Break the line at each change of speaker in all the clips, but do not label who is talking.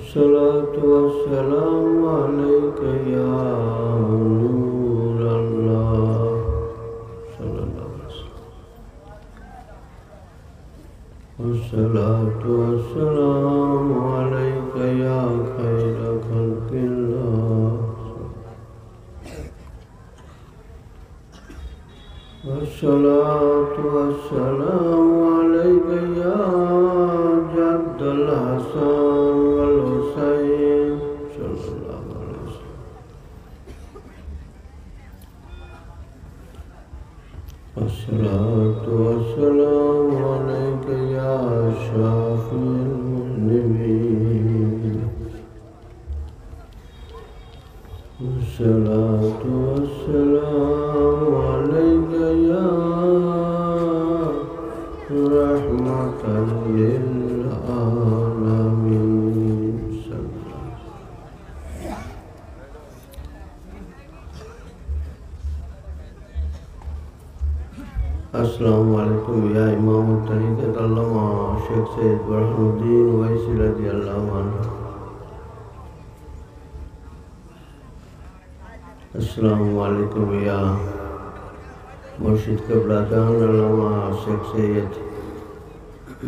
والصلاة والسلام عليك يا نور الله صلى الله عليه وسلم. والصلاة والسلام عليك يا خير خلق الله. والصلاة والسلام عليك يا جد الحسن والحسين صلى الله عليه وسلم. والصلاة والسلام عليك يا شافي المذنبين. والصلاة والسلام عليك يا رحمة للعالمين. अस्सलामु अलैकुम या इमाम तरीक़त अल्लामा शेख सैयद बुरहानुद्दीन वैसी रज़ियल्लाहु अन्हु। अस्सलामु अलैकुम या मुर्शिद क़िबला जान अल्लामा शेख सैयद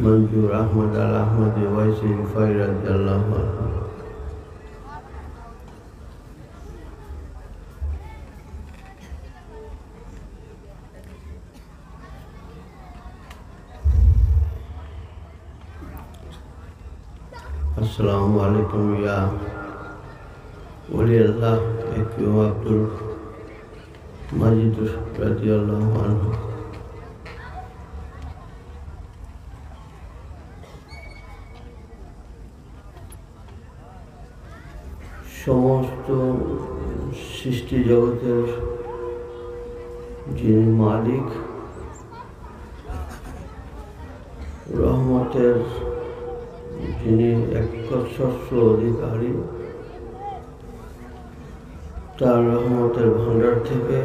मंजूर अहमद अल अहमदी वैसी रिफ़ाई रज़ियल्लाहु अन्हु। अस्सलामु अलैकुम या वली अल्लाह अब्दुल मजीद रज़ियल्लाहु अन्हु। समस्त सृष्टि जगतेर जिनि मालिक रहमतेर যিনি একচ্ছত্র অধিকারী, তার রহমতের ভান্ডার থেকে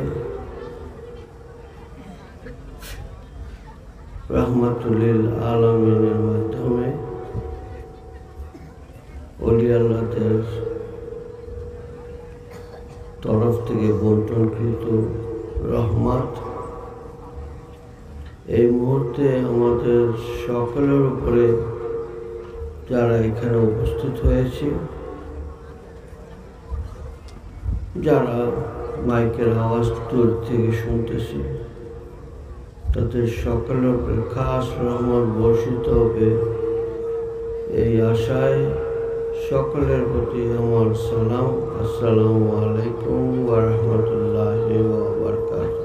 রহমাতুল আলামিনের মাধ্যমে ওলি আল্লাহদের তরফ থেকে বন্টনকৃত রহমত এই মুহূর্তে আমাদের সকলের উপরে যারা এখানে উপস্থিত হয়েছে, যারা মাইকের আওয়াজ দূর থেকে শুনতেছে, তাদের সকলের উপরে খাস রহমত বর্ষিত হবে এই আশায় সকলের প্রতি আমার সালাম। আসসালামু আলাইকুম ওয়া রাহমাতুল্লাহি ওয়া বারাকাতুহু।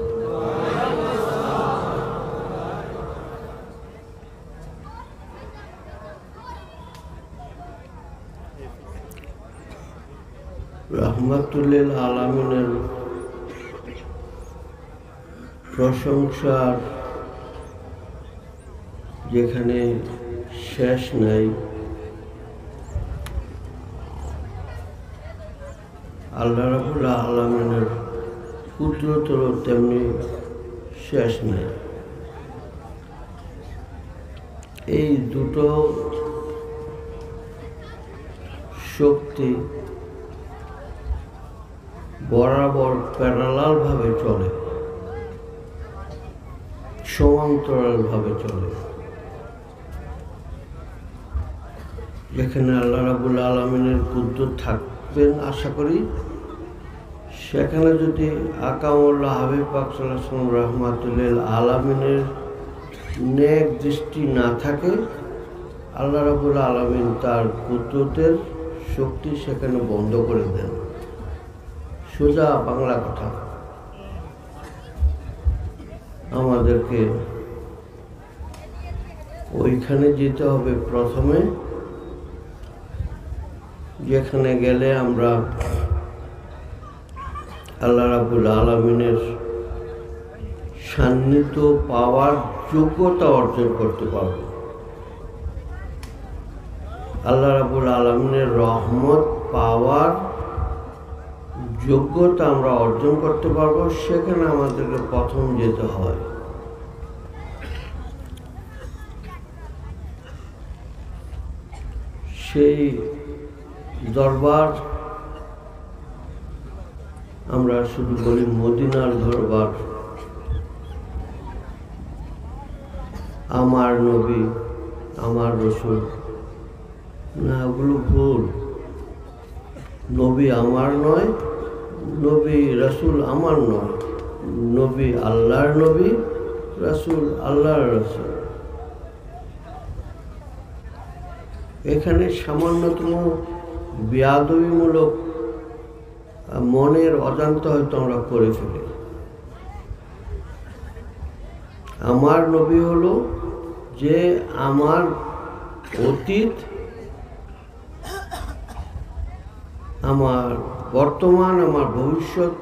রহমাতুল আলামিনের প্রশংসার যেখানে শেষ নাই, আল্লাহ রাব্বুল আলামিনের কুদরতেরও তেমনি শেষ নাই। এই দুটো শক্তি বরাবর প্যারালাল ভাবে চলে, সমান্তরাল ভাবে চলে। যেখানে আল্লাহ রাব্বুল আলামিনের কুদরত থাকবেন আশা করি, সেখানে যদি আকামুল্লাহ হাবিব পাক সাল্লাল্লাহু আলাইহি ওয়াসাল্লাম রাহমাতুল আলামিনের নেক দৃষ্টি না থাকে, আল্লাহ রাব্বুল আলামিন তার কুদরতের শক্তি সেখানে বন্ধ করে দেন। সোজা বাংলা কথা, আমাদেরকে ওইখানে যেতে হবে প্রথমে, যেখানে গেলে আমরা আল্লাহ রাব্বুল আলামিনের সান্নিধ্য পাওয়ার যোগ্যতা অর্জন করতে পারব। আল্লাহ রাব্বুল আলামিনের রহমত পাওয়ার যোগ্যতা আমরা অর্জন করতে পারবো, সেখানে আমাদেরকে প্রথম যেতে হয়। সেই দরবার, আমরা শুধু বলি মদিনার দরবার, আমার নবী, আমার রসুল, না, ওগুলো ভুল। নবী আমার নয়, নবী রসুল আমার নয়, নবী আল্লাহর নবী, রসুল আল্লাহর রসুল। এখানে সামান্যতম বেয়াদবিমূলক মনের অজান্তে হয়তো আমরা করে ফেলি। আমার নবী হলো যে আমার অতীত, আমার বর্তমান, আমার ভবিষ্যৎ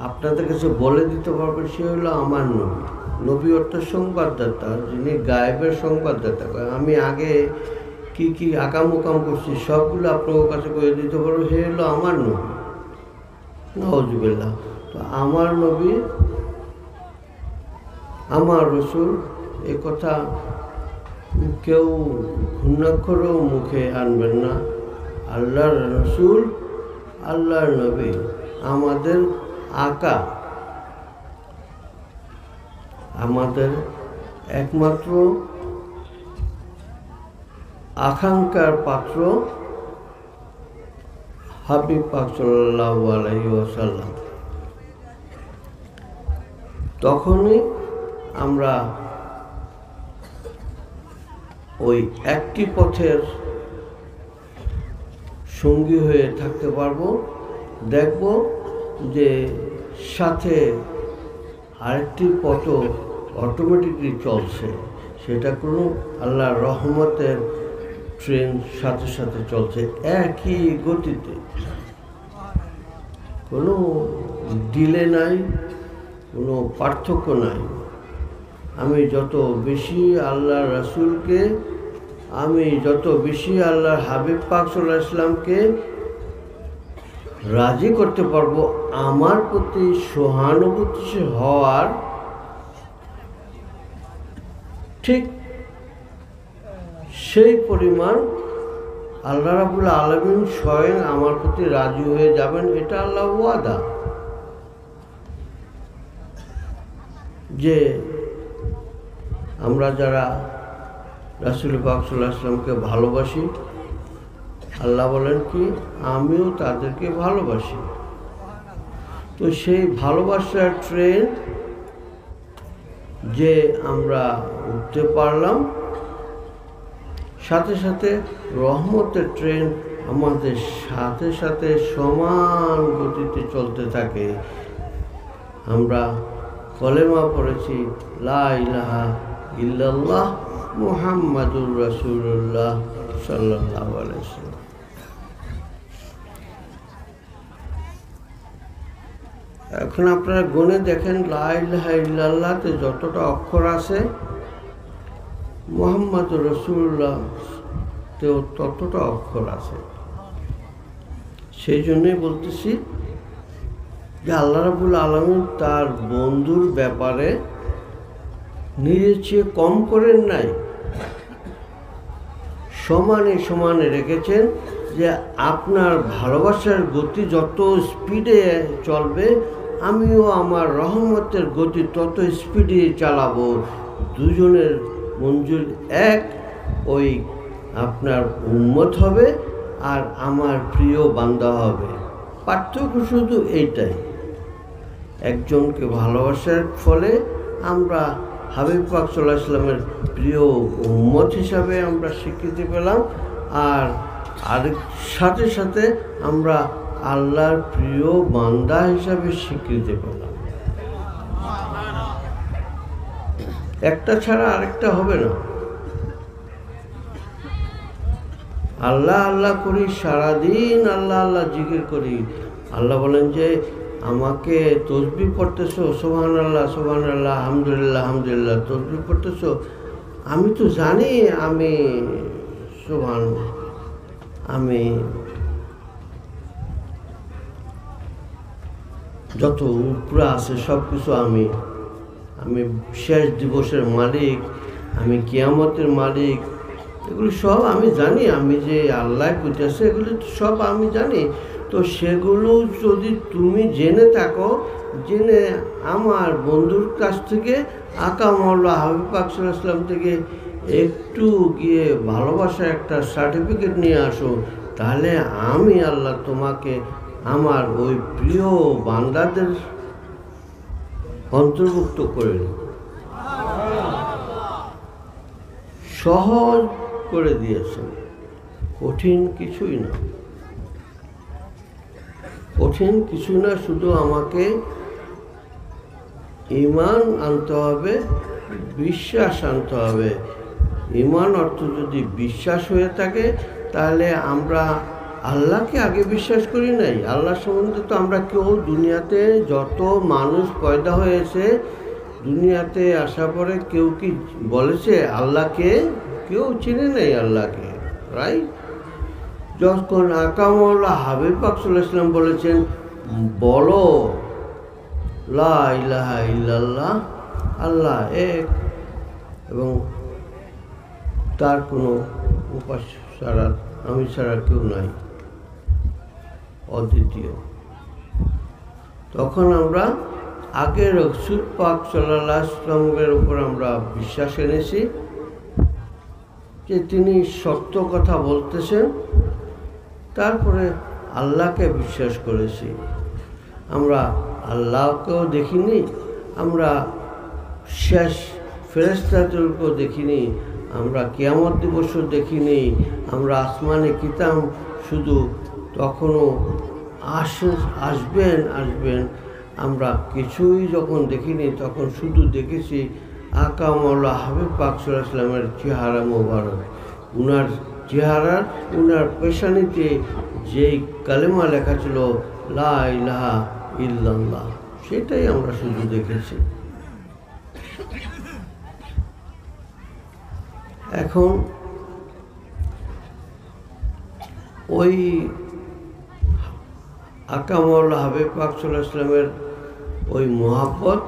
আপনাদের কাছে বলে দিতে পারবে, সে হলো আমার নবী। নবী অর্থ সংবাদদাতা, যিনি গায়েবের সংবাদদাতা। আমি আগে কি কি আকাম উকাম করছি সবগুলো আপনার কাছে করে দিতে পারবো, সে হলো আমার নবী। নাউজুবিল্লাহ। তো আমার নবী, আমার রসুল, এ কথা কেউ ঘূর্ণাক্ষরেও মুখে আনবেন না। আল্লাহর রসুল, আল্লাহর নবী, আমাদের আকা, আমাদের একমাত্র আকাঙ্ক্ষার পাত্র হাবিব পাক সাল্লাল্লাহু আলাইহি ওয়াসাল্লাম। তখনই আমরা ওই একটি পথের সঙ্গী হয়ে থাকতে পারবো। দেখব যে সাথে আরেকটি পথ অটোমেটিকলি চলছে, সেটা কোনো আল্লাহর রহমতের ট্রেন সাথে সাথে চলছে একই গতিতে, কোনো ডিলে নাই, কোনো পার্থক্য নাই। আমি যত বেশি আল্লাহর রাসূলকে, আমি যত বেশি আল্লাহর হাবিব পাক সাল্লাল্লাহু আলাইহি ওয়াসাল্লামকে রাজি করতে পারবো আমার প্রতি সহানুভূতিশীল হওয়ার, ঠিক সেই পরিমাণ আল্লাহ রাব্বুল আলামিন স্বয়ং আমার প্রতি রাজি হয়ে যাবেন। এটা আল্লাহর ওয়াদা যে আমরা যারা রাসূল পাক সাল্লাল্লাহু আলাইহি ওয়াসাল্লামকে ভালোবাসি, আল্লাহ বলেন কি, আমিও তাদেরকে ভালোবাসি। তো সেই ভালোবাসার ট্রেন যে আমরা উঠতে পারলাম, সাথে সাথে রহমতের ট্রেন আমাদের সাথে সাথে সমান গতিতে চলতে থাকে। আমরা কলেমা পড়েছি, লা ইলাহা ইল্লাল্লাহ মুহাম্মাদুর রাসূলুল্লাহ সাল্লাল্লাহু আলাইহি ওয়াসাল্লাম। এখন আপনারা গুনে দেখেন, লা ইলাহা ইল্লাল্লাহতে যতটা অক্ষর আছে, মুহাম্মাদুর রাসূলুল্লাহতেও ততটা অক্ষর আছে। সেই জন্যই বলতেছি যে আল্লাহ রাব্বুল আলামিন তার বন্ধুর ব্যাপারে নিজের চেয়ে কম করেন নাই, সমানে সমানে রেখেছেন। যে আপনার ভালোবাসার গতি যত স্পিডে চলবে, আমিও আমার রহমতের গতি তত স্পিডে চালাবো। দুজনের মঞ্জুর এক, ওই আপনার উম্মত হবে আর আমার প্রিয় বান্দা হবে। পার্থক্য শুধু এইটাই, একজনকে ভালোবাসার ফলে আমরা হাবিব পাক সাল্লাল্লাহু আলাইহি ওয়াসাল্লামের প্রিয় উম্মত হিসাবে আমরা স্বীকৃতি পেলাম, আর আরেক সাথে সাথে আমরা আল্লাহর প্রিয় বান্দা হিসাবে স্বীকৃতি পেলাম। একটা ছাড়া আরেকটা হবে না। আল্লাহ আল্লাহ করি, সারাদিন আল্লাহ আল্লাহ জিকির করি। আল্লাহ বলেন যে আমাকে তসবিহ পড়তেছো, সুবহানাল্লাহ সুবহানাল্লাহ, আলহামদুলিল্লাহ আলহামদুলিল্লাহ, তসবিহ পড়তেছো। আমি তো জানি আমি আমি যত উপরে আছে সব কিছু আমি শেষ দিবসের মালিক, আমি কিয়ামতের মালিক, এগুলো সব আমি জানি, আমি যে আল্লাহ কইতেছে এগুলো সব আমি জানি। তো সেগুলো যদি তুমি জেনে থাকো, জেনে আমার বন্ধুর কাছ থেকে আকা মৌলা হাবিব পাক সাল্লাল্লাহু আলাইহি ওয়াসাল্লাম থেকে একটু গিয়ে ভালোবাসার একটা সার্টিফিকেট নিয়ে আসো, তাহলে আমি আল্লাহ তোমাকে আমার ওই প্রিয় বান্দাদের অন্তর্ভুক্ত করে নেব। সহজ করে দিয়েছেন, কঠিন কিছুই না, কঠিন কিছু না। শুধু আমাকে ঈমান আনতে হবে, বিশ্বাস আনতে হবে। ঈমান অর্থ যদি বিশ্বাস হয়ে থাকে, তাহলে আমরা আল্লাহকে আগে বিশ্বাস করি নাই। আল্লাহ সম্বন্ধে তো আমরা কেউ, দুনিয়াতে যত মানুষ পয়দা হয়েছে, দুনিয়াতে আসার পরে কেউ কি বলেছে আল্লাহকে? কেউ চিনে নেই আল্লাহকে, রাইট? যখন আকা মৌলা হাবিব পাক সাল্লাল্লাহু আলাইহি ওয়াসাল্লাম বলেছেন, বলো লা ইলাহা ইল্লাল্লাহ, আল্লাহ এক এবং তার কোনো উপাস্য ছাড়া, আমি ছাড়া কেউ নাই, অদ্বিতীয়। তখন আমরা আগে রাসূল পাক সাল্লাল্লাহু আলাইহি ওয়াসাল্লামের উপর আমরা বিশ্বাস এনেছি যে তিনি সত্য কথা বলতেছেন। তারপরে আল্লাহকে বিশ্বাস করেছি। আমরা আল্লাহকেও দেখিনি, আমরা শেষ ফেরেশতাদেরকেও দেখিনি, আমরা কিয়ামত দিবসও দেখিনি, আমরা আসমানে কিতাব শুধু তখনও আসবেন, আমরা কিছুই যখন দেখিনি, তখন শুধু দেখেছি আকা মৌলা হাবিব পাক সাল্লাল্লাহু আলাইহি ওয়াসাল্লামের চেহারা মোবারক। উনার চেহারার, উনার পেশানিতে যেই কালেমা লেখা ছিল লা ইলাহা ইল্লাল্লাহ, সেটাই আমরা শুধু দেখেছি। এখন ওই আকা মৌলা হাবিব পাক সাল্লাল্লাহু আলাইহি ওয়াসাল্লামের ওই মহব্বত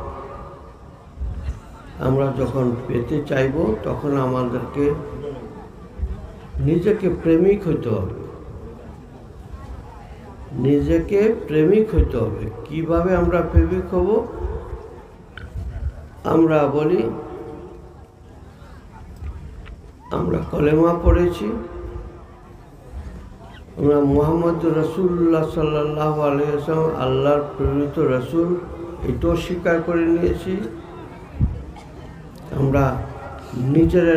আমরা যখন পেতে চাইব, তখন আমাদেরকে নিজেকে প্রেমিক হইতে হবে, নিজেকে প্রেমিক হইতে হবে। কিভাবে আমরা প্রেমিক হব? আমরা বলি, আমরা কলেমা পড়েছি, আমরা মুহাম্মদ রাসূলুল্লাহ সাল্লাল্লাহু আলাইহি ওয়াসাল্লাম আল্লাহর প্রেরিত রাসূল, এটাও স্বীকার করে নিয়েছি। আমরা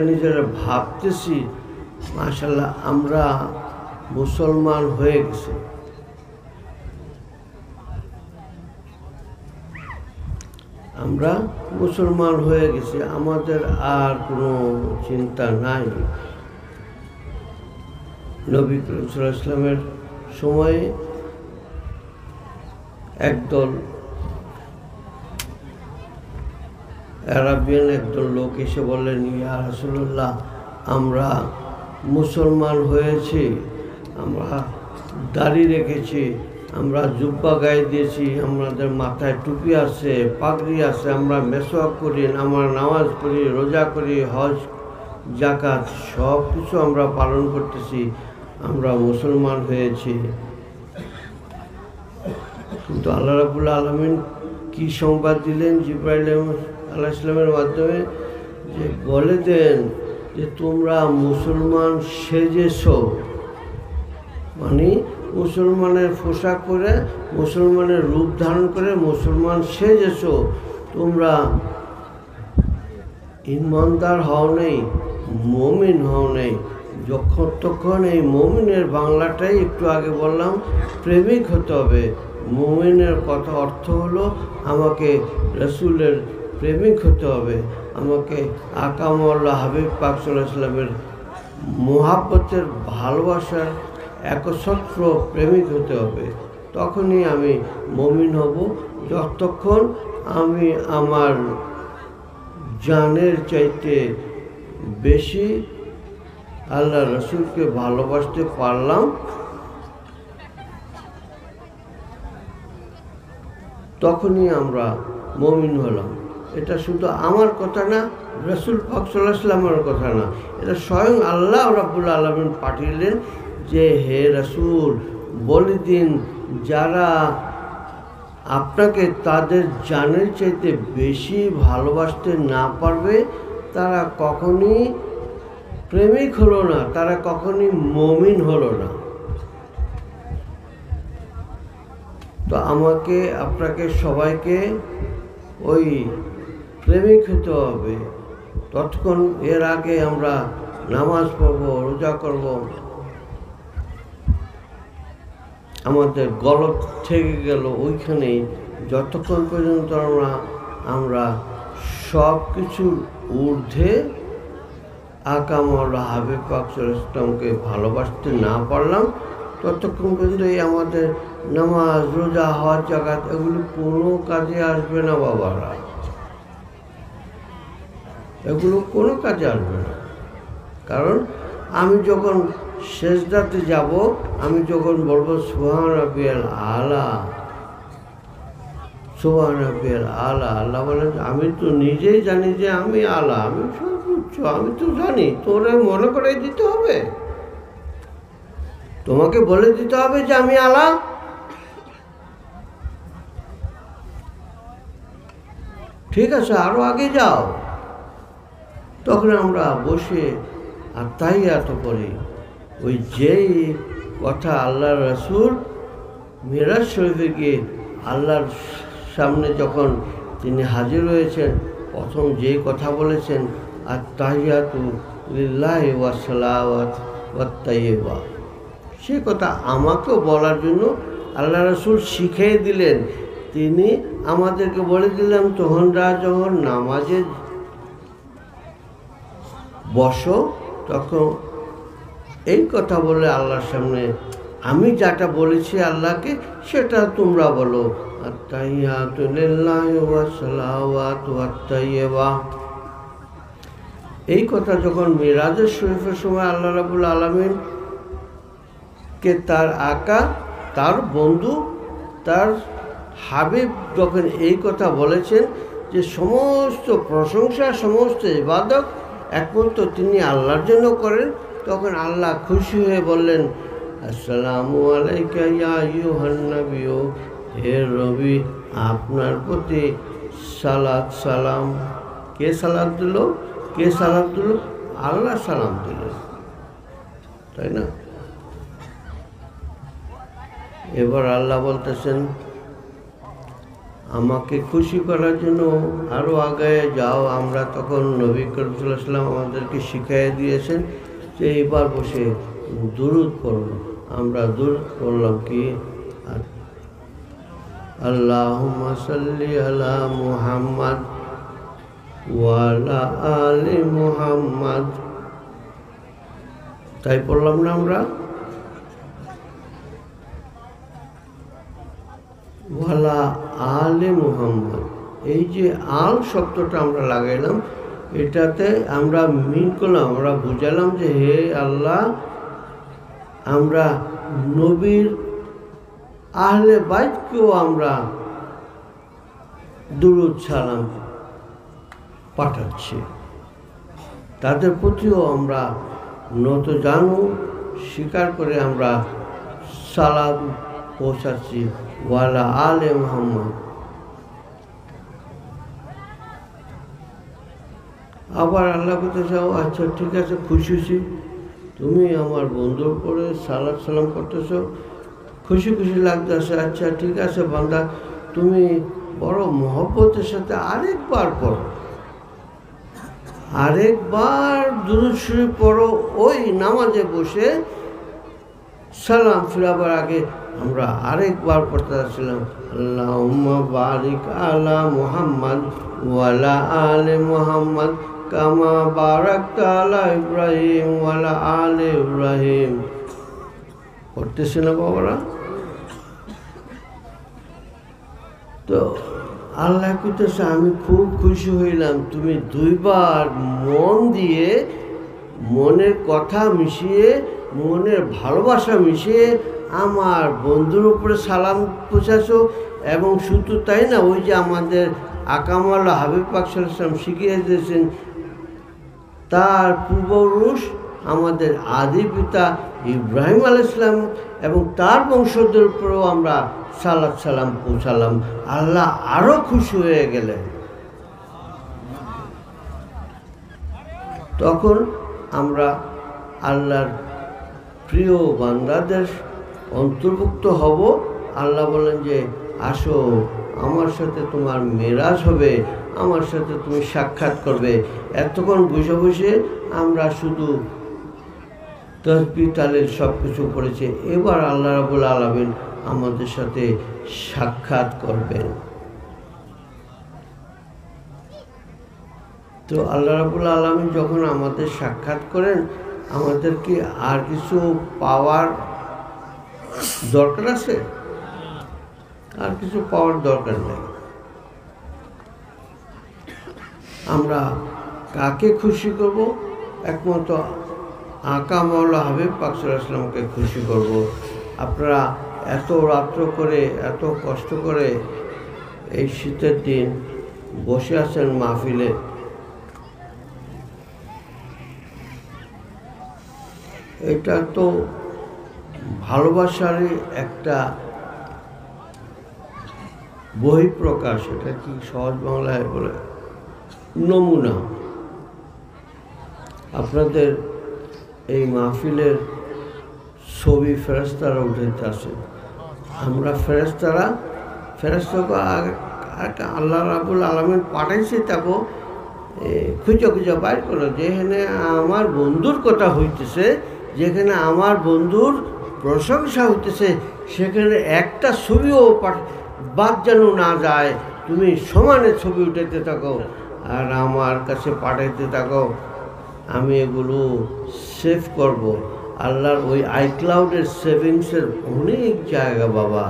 নিজেরা ভাবতেছি মাশাআল্লাহ আমরা মুসলমান হয়ে গেছি। আমরা মুসলমান হয়ে গেছি, আমাদের আর কোনো চিন্তা নাই। নবী করিম সাল্লাল্লাহু আলাইহি ওয়াসাল্লামের সময়ে একদল আরাবিয়ান একদল লোক এসে বললেন, ইয়া রাসূলুল্লাহ, আমরা মুসলমান হয়েছি, আমরা দাড়ি রেখেছি, আমরা জুব্বা গায়ে দিয়েছি, আমাদের মাথায় টুপি আছে, পাগড়ি আছে, আমরা মেসওয়াক করি, আমরা নামাজ পড়ি, রোজা করি, হজ যাকাত সব কিছু আমরা পালন করতেছি, আমরা মুসলমান হয়েছি। কিন্তু আল্লাহ রাব্বুল আলামিন কি সংবাদ দিলেন জিবরাইল আলাইহিস সালামের মাধ্যমে, যে বলে দেন যে তোমরা মুসলমান সেজেছো, মানে মুসলমানের পোশাক পরে, মুসলমানের রূপ ধারণ করে মুসলমান সেজেছো, তোমরা ইমানদার হও নেই, মুমিন হও নেই। তখন এই মুমিনের বাংলাটাই একটু আগে বললাম, প্রেমিক হতে হবে। মুমিনের কথা অর্থ হলো আমাকে রাসূলের প্রেমিক হতে হবে, আমাকে আকা মৌলা হাবিব পাক সাল্লাল্লাহু আলাইহি ওয়াসাল্লামের মুহাব্বতের ভালোবাসার একছত্র প্রেমিক হতে হবে। তখনই আমি মুমিন হব। যতক্ষণ আমি আমার জানের চাইতে বেশি আল্লাহ রসুলকে ভালোবাসতে পারলাম, তখনই আমরা মুমিন হলাম। এটা শুধু আমার কথা না, রাসূল পাক সাল্লাল্লাহু আলাইহি ওয়াসাল্লামের কথা না, এটা স্বয়ং আল্লাহ রাব্বুল আলামিন পাঠিয়েলেন যে হে রাসূল বলে দিন, যারা আপনাকে তাদের জানের চাইতে বেশি ভালোবাসতে না পারবে তারা কখনই প্রেমিক হলো না, তারা কখনই মুমিন হলো না। তো আমাকে আপনাকে সবাইকে ওই প্রেমিক হতে হবে। ততক্ষণ এর আগে আমরা নামাজ পড়ব, রোজা করব, আমাদের গলত থেকে গেল ওইখানেই, যতক্ষণ পর্যন্ত আমরা সব কিছুর ঊর্ধ্বে আকামউল্লাহ হাবিব পাক সাল্লাল্লাহু আলাইহি ওয়াসাল্লামকে ভালোবাসতে না পারলাম, ততক্ষণ পর্যন্ত এই আমাদের নামাজ, রোজা, হজ, যাকাত এগুলো কোনো কাজে আসবে না বাবারা, এগুলো কোনো কাজে আসবে না। কারণ আমি যখন সেজদাতে যাব, আমি যখন বলবো সুবহান রাব্বিয়াল আলা, সুবহান রাব্বিয়াল আলা, আল্লাহ বলেন আমি তো নিজেই জানি যে আমি আলা, আমি সর্বোচ্চ, আমি তো জানি, তোরে মনে করে দিতে হবে, তোমাকে বলে দিতে হবে যে আমি আলা। ঠিক আছে, আরো আগে যাও। তখন আমরা বসে আত্মাহিয়াত করি। ওই যেই কথা আল্লাহ রাসূল মিরাজ শরীফে গিয়ে আল্লাহর সামনে যখন তিনি হাজির হয়েছেন, প্রথম যেই কথা বলেছেন আত্তাহিয়াতু লিল্লাহি ওয়া সালাওয়াতু ওয়াত তাইয়্যিবা, সে কথা আমাকেও বলার জন্য আল্লাহ রাসূল শিখিয়ে দিলেন। তিনি আমাদেরকে বলে দিলাম তোমরা যখন নামাজে বসো তখন এই কথা বলে আল্লাহর সামনে আমি যাটা বলেছি আল্লাহকে সেটা তোমরা বলো, আত্তাহিয়াতু লিল্লাহি ওয়া সালাওয়াতু ওয়াত তাইয়্যিবা। এই কথা যখন মিরাজের শরীফের সময় আল্লাহ রাব্বুল আলামিন কে তার আকা, তার বন্ধু, তার হাবিব যখন এই কথা বলেছেন যে সমস্ত প্রশংসা, সমস্ত ইবাদত একমাত্র তিনি আল্লাহর জন্য করেন, তখন আল্লাহ খুশি হয়ে বললেন আসসালামু আলাইকা ইয়া আইয়ুহান নাবিয়্যু, হে নবী আপনার প্রতি সালাত সালাম। কে সালাত দিল? কে সালাম দিল? আল্লাহ সালাম দিল, তাই না? এবার আল্লাহ বলতেছেন আমাকে খুশি করার জন্য আরও আগে যাও। আমরা তখন নবী করিম সাল্লাল্লাহু আলাইহি ওয়াসাল্লাম আমাদেরকে শিখিয়ে দিয়েছেন যে এবার বসে দুরূদ পড়ো। আমরা দুরূদ পড়লাম কি, আল্লাহুম্মা সাল্লি আলা মুহাম্মাদ ওয়া আলা আলি মুহাম্মাদ, তাই পড়লাম না আমরা? ওয়ালা আলে মুহাম্মদ, এই যে আল শব্দটা আমরা লাগাইলাম, এটাতে আমরা মিন করলাম, আমরা বুঝালাম যে হে আল্লাহ আমরা নবীর আহলে বাইতকেও আমরা দুরূদ সালাম পাঠাচ্ছি, তাদের প্রতিও আমরা নত জানু স্বীকার করে আমরা সালাম পৌঁছাচ্ছি ওয়ালা আলে মুহাম্মদ। আবার আল্লাহ বলতে চাও আচ্ছা ঠিক আছে, খুশি হয়েছি, তুমি আমার বন্ধুর উপরে সালাত সালাম করতেছ, খুশি খুশি লাগতেছে, আচ্ছা ঠিক আছে বান্দা, তুমি বড় মহব্বতের সাথে আরেকবার পড়ো, আরেকবার দুরূদ শরীফ পড়ো। ওই নামাজে বসে সালাম ফিরাবার আগে আমরা আরেকবার পড়তে আসছিলাম আল্লাহুম্মা বারিক আলা মুহাম্মাদ ওয়ালা আলে মুহাম্মাদ কামা বারাকতা আলা ইব্রাহিম ওয়ালা আলে ইব্রাহিম। পড়তেছে না বাবারা? তো আল্লাহ কইতেছে আমি খুব খুশি হইলাম, তুমি দুইবার মন দিয়ে, মনের কথা মিশিয়ে, মনের ভালোবাসা মিশিয়ে আমার বন্ধুর উপরে সালাম পৌঁছাছো। এবং শুধু তাই না, ওই যে আমাদের আকামাল্লাহ হাবিব পাক সাল্লাল্লাহু আলাইহি ওয়াসাল্লাম শিখিয়ে দিয়েছেন, তার পূর্বপুরুষ আমাদের আদি পিতা ইব্রাহিম আলাইহিস সালাম এবং তার বংশধর উপরেও আমরা সালাত সালাম পৌঁছালাম। আল্লাহ আরও খুশি হয়ে গেলেন। তখন আমরা আল্লাহর প্রিয় বান্দাদের অন্তর্ভুক্ত হব। আল্লাহ বলেন যে আসো, আমার সাথে তোমার মেরাজ হবে, আমার সাথে তুমি সাক্ষাৎ করবে। এতক্ষণ বসে বসে আমরা শুধু তাসবিহ তাহলিল সব কিছু করেছি, এবার আল্লাহ রাব্বুল আলামিন আমাদের সাথে সাক্ষাৎ করবেন। তো আল্লাহ রাব্বুল আলামিন যখন আমাদের সাক্ষাৎ করেন, আমাদের কি আর কিছু পাওয়ার দরকার আছে? আর কিছু পাওয়ার দরকার নেই। আমরা কাকে খুশি করব? একমাত্র আকা মাওলা হাবিব পাক সাল্লাল্লাহু আলাইহি ওয়াসাল্লামকে খুশি করব। আপনারা এত রাত্র করে, এত কষ্ট করে এই শীতের দিন বসে আছেন মাহফিলে। এটা তো ভালোবাসারই একটা বহিঃপ্রকাশ। এটা কি সহজ বাংলায় বলে নমুনা। আপনাদের এই মাহফিলের ছবি ফেরেশতারা উঠাইতে আসে। আমরা ফেরেশতারা আল্লাহ রাব্বুল আলামিন পাঠাইছে, তাকে খুঁজে খুঁজে বাইর করো। যেখানে আমার বন্ধুর কথা হইতেছে, যেখানে আমার বন্ধুর প্রশংসা হইতেছে, সেখানে একটা ছবিও বাদ যেন না যায়। তুমি সমানে ছবি উঠাইতে থাকো আর আমার কাছে পাঠাইতে থাকো। আমি এগুলো সেভ করব। আল্লাহর ওই আইক্লাউডের সেভিংসের অনেক জায়গা বাবা,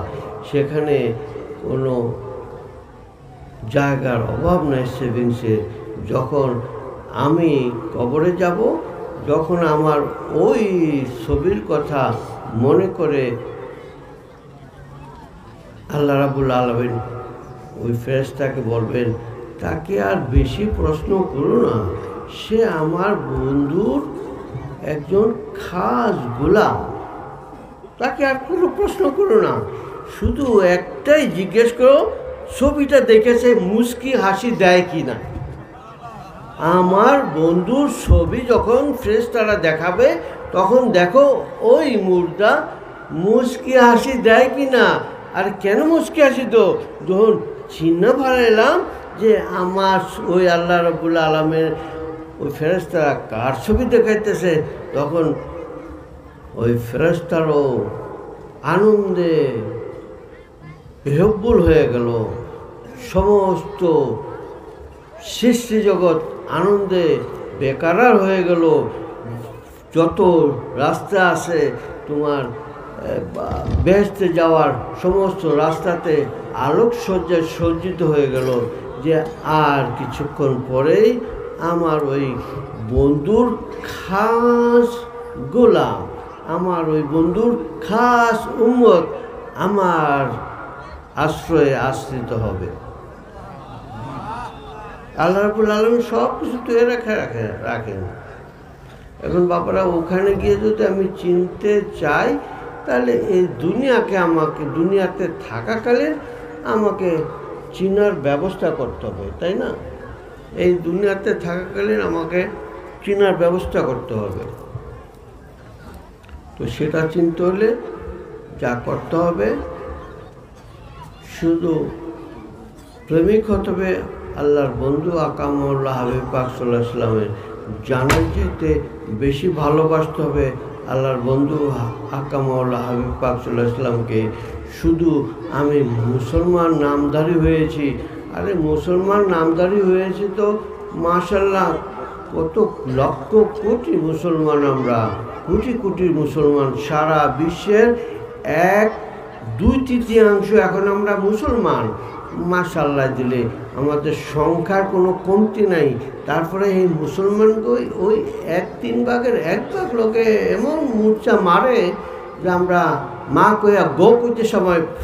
সেখানে কোনো জায়গার অভাব নাই সেভিংসে। যখন আমি কবরে যাব, যখন আমার ওই ছবির কথা মনে করে আল্লাহ রাব্বুল আলামিন ওই ফেরেশতাকে বলবেন, তাকে আর বেশি প্রশ্ন করো না, সে আমার বন্ধুর একজন খাস গোলাম, তাকে আর কোনো প্রশ্ন করো না, শুধু একটাই জিজ্ঞেস করো, ছবিটা দেখেছে মুস্কি হাসি দেয় কি না। আমার বন্ধুর ছবি যখন ফেরেশতারা দেখাবে, তখন দেখো ওই মুর্দা মুস্কি হাসি দেয় কি না। আর কেন মুস্কি হাসি তো, যখন চিহ্ন ফেলাম যে আমার ওই আল্লাহ রাব্বুল আলামিনের ওই ফেরেশতারা কার ছবি দেখাইতেছে, তখন ওই ফেরেশতারও আনন্দে বেহব্বুল হয়ে গেল। সমস্ত সৃষ্টি জগৎ আনন্দে বেকারার হয়ে গেল। যত রাস্তা আছে তোমার বেহেশতে যাওয়ার, সমস্ত রাস্তাতে আলোকসজ্জায় সজ্জিত হয়ে গেল। যে আর কিছুক্ষণ পরেই আমার ওই বন্ধুর খাস গোলাম, আমার ওই বন্ধুর খাস উম্মত আমার আশ্রয়ে আশ্রিত হবে। আল্লাহ রাব্বুল আলামিন সব কিছু তৈরি রাখেন। এখন বাবারা, ওখানে গিয়ে যদি আমি চিনতে চাই, তাহলে এই দুনিয়াকে আমাকে, দুনিয়াতে থাকাকালীন আমাকে চিনার ব্যবস্থা করতে হবে, তাই না? এই দুনিয়াতে থাকাকালীন আমাকে চিনার ব্যবস্থা করতে হবে। তো সেটা চিনতে হলে যা করতে হবে, শুধু প্রেমিক হতে হবে আল্লাহর বন্ধু আকা মাওলা হাবিব পাক সাল্লাল্লাহু আলাইহি ওয়াসাল্লামের। জানার যেতে বেশি ভালোবাসতে হবে আল্লাহর বন্ধু আকা মাওলা হাবিব পাক সাল্লাল্লাহু আলাইহি ওয়াসাল্লামকে। শুধু আমি মুসলমান নামধারী হয়েছি, আরে মুসলমান নামধারী হয়েছি তো মাশাআল্লাহ, কত লক্ষ কোটি মুসলমান, আমরা কোটি কোটি মুসলমান, সারা বিশ্বের 1/2-3 এখন আমরা মুসলমান। মাশাআল্লাহ দিলে আমাদের সংখ্যার কোনো কমতি নাই। তারপরে এই মুসলমানকে ওই 1/3 লোকে এমন মূর্ছা মারে যে আমরা মা কইয়া গো কইতে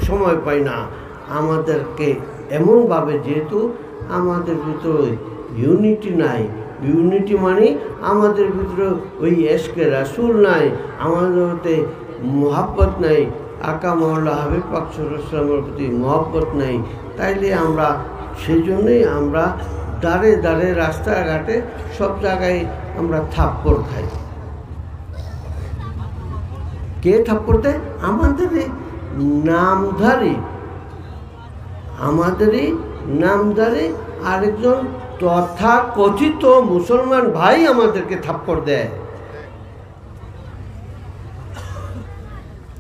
সময় পাই না। আমাদেরকে এমনভাবে, যেহেতু আমাদের ভিতরে ইউনিটি নাই। ইউনিটি মানে আমাদের ভিতরে ওই এশকে রাসূল নাই, আমাদের মধ্যে মোহাব্বত নাই, আকা মহল্লা হাবিব পাক সাল্লাল্লাহু আলাইহি ওয়াসাল্লামের প্রতি মোহাব্বত নাই। তাইলে আমরা সেই জন্যই আমরা দাঁড়ে দাঁড়ে রাস্তাঘাটে সব জায়গায় আমরা থাপ্পড় খাই। কে থাপ্পড় দেয়? আমাদেরই নামধারী আরেকজন তথাকথিত মুসলমান ভাই আমাদেরকে থাপ্পড় দেয়,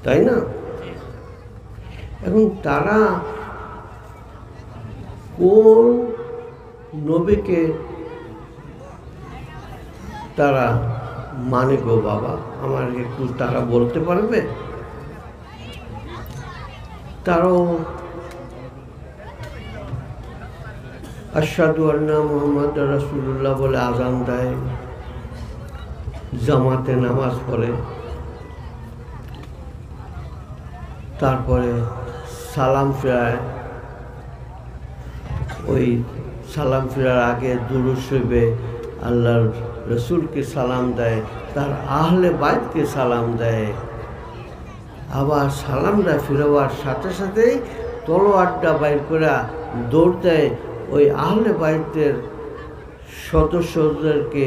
তাই না? এবং তারা কোন নবীকে তারা মানে গো বাবা, আমার একটু তারা বলতে পারবে? তারাও আশহাদু আন্না মুহাম্মাদ রাসূলুল্লাহ বলে আজান দেয়, জামাতে নামাজ পড়ে, তারপরে সালাম ফেরায়। ওই সালাম ফেরার আগে দুরূদ শরীফে আল্লাহর রসুলকে সালাম দেয়, তার আহলে বাইতকে সালাম দেয়। আবার সালামটা ফিরবার সাথে সাথেই তলোয়ারটা বাইর করে দৌড় দেয় ওই আহলে বাইতের সদস্যদেরকে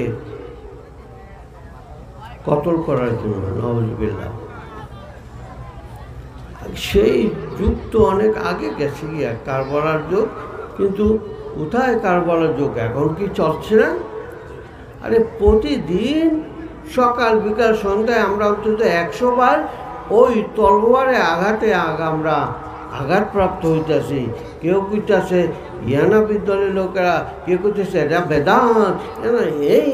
কতল করার জন্য। নাউজুবিল্লাহ। সেই যুগ তো অনেক আগে গেছে গিয়া, কারবালার যুগ। কিন্তু কোথায় কারবালার যুগ? এখন কি চলছে না? আরে প্রতিদিন সকাল বিকাল সন্ধ্যায় আমরা অন্তত 100 বার ওই তলোয়ারে আমরা আঘাতপ্রাপ্ত হইতেছি। কেউ কইতেছে ইয়ানাবির দলের লোকেরা, কেউ কইতেছে এটা বেদান্ত, এই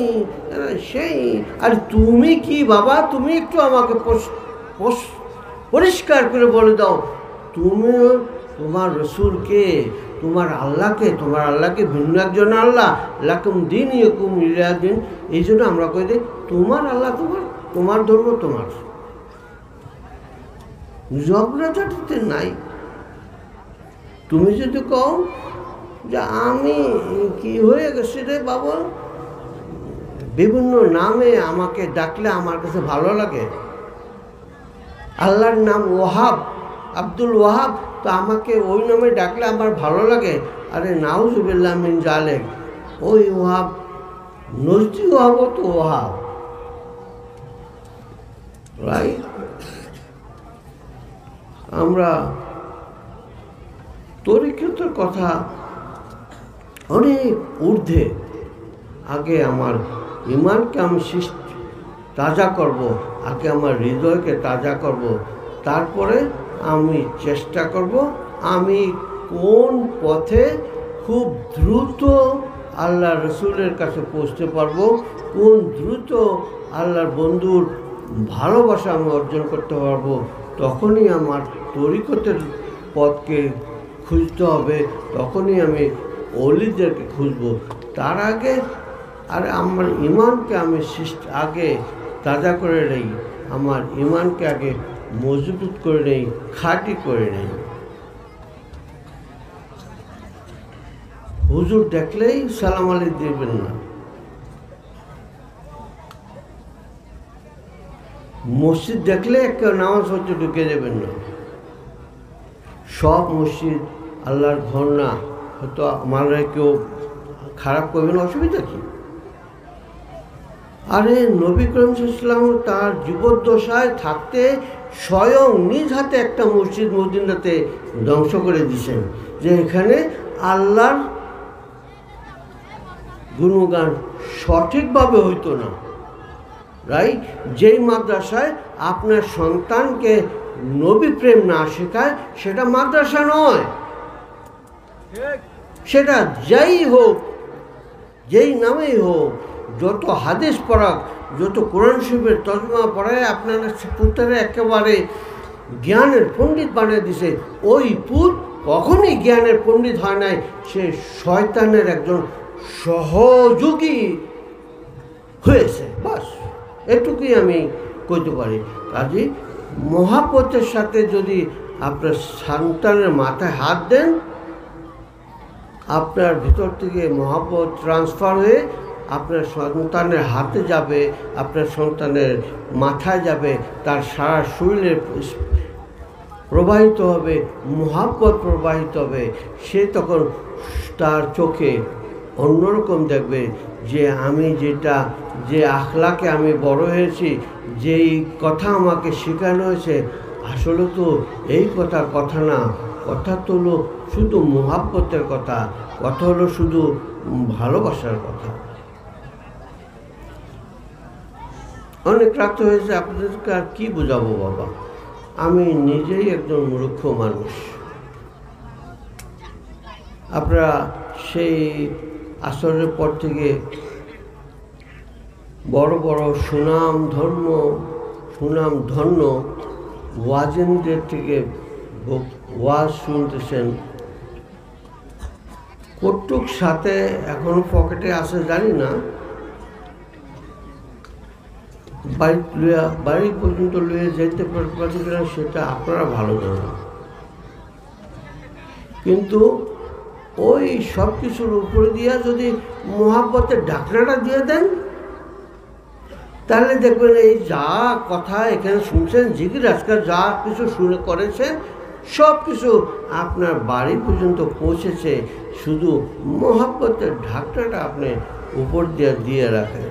সেই। আর তুমি কি বাবা, তুমি একটু আমাকে পরিষ্কার করে বলে দাও, তুমি তোমার রসুলকে, তোমার আল্লাহকে ভিন্ন একজন আল্লাহ, লাকুম দিন ইয়কুম ওয়ালিয়া দিন। এই জন্য আমরা কই দিই তোমার আল্লাহ তোমার ধর্ম তোমার। ঝগড়াঝাটিতে নাই। তুমি যদি কও যে আমি কি হয়ে গেছি রে বাবা, বিভিন্ন নামে আমাকে ডাকলে আমার কাছে ভালো লাগে। আল্লাহর নাম ওয়াহাব, আব্দুল ওয়াহাব, তো আমাকে ওই নামে ডাকলে আমার ভালো লাগে। আরে নাউজুবিল্লাহ মিন জালেক, ওই ওয়াহাব নজদি ওয়াহাব তো ওয়াহাব, রাইট? আমরা তরিকতের কথা অনেক ঊর্ধ্বে। আগে আমার ইমানকে আমি তাজা করব, আগে আমার হৃদয়কে তাজা করব, তারপরে আমি চেষ্টা করব আমি কোন পথে খুব দ্রুত আল্লাহ রসুলের কাছে পৌঁছতে পারবো, কোন দ্রুত আল্লাহর বন্ধুর ভালোবাসা আমি অর্জন করতে পারবো। তখনই আমার তরিকতের পথকে খুঁজতে হবে, তখনই আমি অলিদেরকে খুঁজব। তার আগে আর আমার ইমানকে আমি আগে তাজা করে নেই, আমার ইমানকে আগে মজবুত করে নেই, খাঁটি করে নেই। হুজুর দেখলেই সালাম আলাইকুম দেবেন না, মসজিদ দেখলে কেউ নামাজ পড়তে ঢুকে দেবেন না। সব মসজিদ আল্লাহর ঘর না, হয়তো আমার কেউ খারাপ করবেন, অসুবিধা কি? আরে নবী করিম সাল্লাল্লাহু আলাইহি ওয়াসাল্লাম তার জীবদ্দশায় থাকতে স্বয়ং নিজ হাতে একটা মসজিদ মদিনাতে ধ্বংস করে দিয়েছেন, যে এখানে আল্লাহর গুণগান সঠিকভাবে হইতো না, রাইট? যেই মাদ্রাসায় আপনার সন্তানকে নবী প্রেম না শেখায় সেটা মাদ্রাসা নয়। সেটা যাই হোক, যেই নামেই হোক, যত হাদিস পড়াক, যত কোরআন শরীফের তর্জমা পড়ায় আপনারা পুত্রে একেবারে জ্ঞানের পণ্ডিত বানিয়ে দিছে, ওই পুত কখনই জ্ঞানের পণ্ডিত হয় নাই, সে শয়তানের একজন সহযোগী হয়েছে। বাস এটুকুই আমি কইতে পারি। কাজে মহাব্বতের সাথে যদি আপনার সন্তানের মাথায় হাত দেন, আপনার ভিতর থেকে মহব্বত ট্রান্সফার হয়ে আপনার সন্তানের হাতে যাবে, আপনার সন্তানের মাথায় যাবে, তার সারা শরীরে প্রবাহিত হবে, মহব্বত প্রবাহিত হবে। সে তখন তার চোখে অন্যরকম দেখবে যে আমি যে আখলাকে আমি বড় হয়েছি, যেই কথা আমাকে শেখানো হয়েছে, আসলে তো এই কথা না, কথা তো হলো শুধু মহব্বতের কথা হলো শুধু ভালোবাসার কথা। অনেক রাত হয়েছে, আপনাদেরকে আর কি বোঝাবো বাবা, আমি নিজেই একজন মূর্খ মানুষ। আপনারা সেই আসরের পর থেকে বড় বড় সুনামধন্য ওয়াজিনদের থেকে ওয়াজ শুনতেছেন। কটুক সাথে এখনো পকেটে আছে জানি না, বাড়ি পর্যন্ত লইয়ে যেতে পারছিলেন, সেটা আপনারা ভালো জানেন। কিন্তু ওই সব কিছুর উপরে দিয়া যদি মহাব্বতের ঢাকনাটা দিয়ে দেন, তাহলে দেখবেন এই যা কথা এখানে শুনছেন, জিকির আজকাল যা কিছু শুনে করেছেন, সব কিছু আপনার বাড়ি পর্যন্ত পৌঁছেছে। শুধু মহাব্বতের ঢাকনাটা আপনি উপর দিয়ে রাখেন,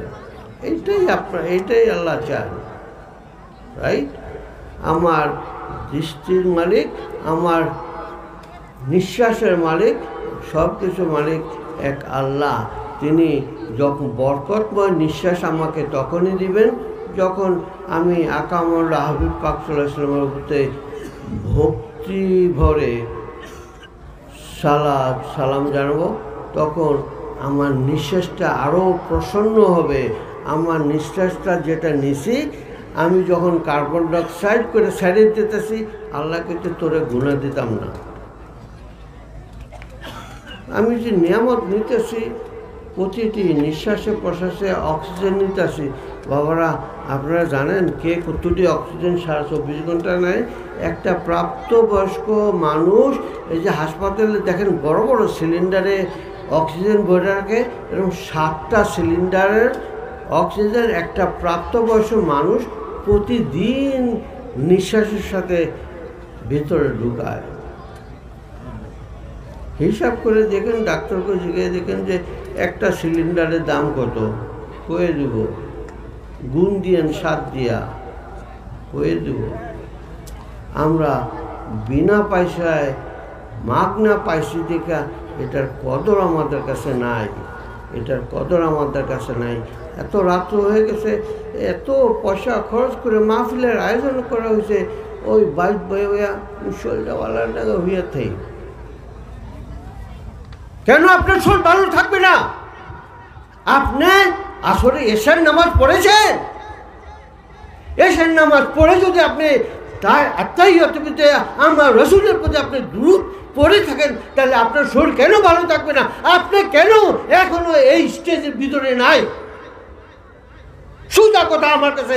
এইটাই আল্লাহ চান, রাইট? আমার দৃষ্টির মালিক, আমার নিঃশ্বাসের মালিক, সব কিছু মালিক এক আল্লাহ। তিনি যখন বরকতময় নিঃশ্বাস আমাকে তখনই দিবেন যখন আমি আকামুল্লাহ হাবিব পাক সাল্লাল্লাহু আলাইহি ওয়াসাল্লামের উপরে ভক্তি ভরে সালাম জানাবো। তখন আমার নিঃশ্বাসটা আরও প্রসন্ন হবে। আমার নিঃশ্বাসটা যেটা নিছি, আমি যখন কার্বন ডাইঅক্সাইড করে সাইডে দিতেছি, আল্লাহকে তো তোরে গুনাহ দিতাম না। আমি যে নিয়ামত নিতেছি, প্রতিটি নিঃশ্বাসে প্রশ্বাসে অক্সিজেন নিতেছি। বাবারা, আপনারা জানেন কে কতটি অক্সিজেন সারা 24 ঘন্টা নেয়? একটা প্রাপ্তবয়স্ক মানুষ, এই যে হাসপাতালে দেখেন বড় বড় সিলিন্ডারে অক্সিজেন ভরে রাখে, এরকম 7টা সিলিন্ডারের অক্সিজেন একটা প্রাপ্তবয়স্ক মানুষ প্রতিদিন নিঃশ্বাসের সাথে ভেতরে ঢুকায়। হিসাব করে দেখেন, ডাক্তারকে জিজ্ঞেস দেখেন যে একটা সিলিন্ডারের দাম কত, কয়ে দেব, গুণ দিয়েন 7 দিয়া, কয়ে দেব। আমরা বিনা পয়সায় মাগনা পাইছি দেখা এটার কদর আমাদের কাছে নাই, এত রাত্র হয়ে গেছে, এত পয়সা খরচ করে মাহফিলের আয়োজন করা হয়েছে, ওই বাইক বইয়া মুসলদাওয়ালার টাকা হইয়া থাই। কেন আপনার শরীর ভালো থাকবে না? আপনি আসলে এশার নামাজ পড়েছেন? এশার নামাজ পড়ে যদি আপনি তার আত্মাইয়তে আমার রসুলের প্রতি আপনি দুরূদ পড়ে থাকেন, তাহলে আপনার শরীর কেন ভালো থাকবে না? আপনি কেন এখনো এই স্টেজের ভিতরে নাই? সোজা কথা আমার কাছে,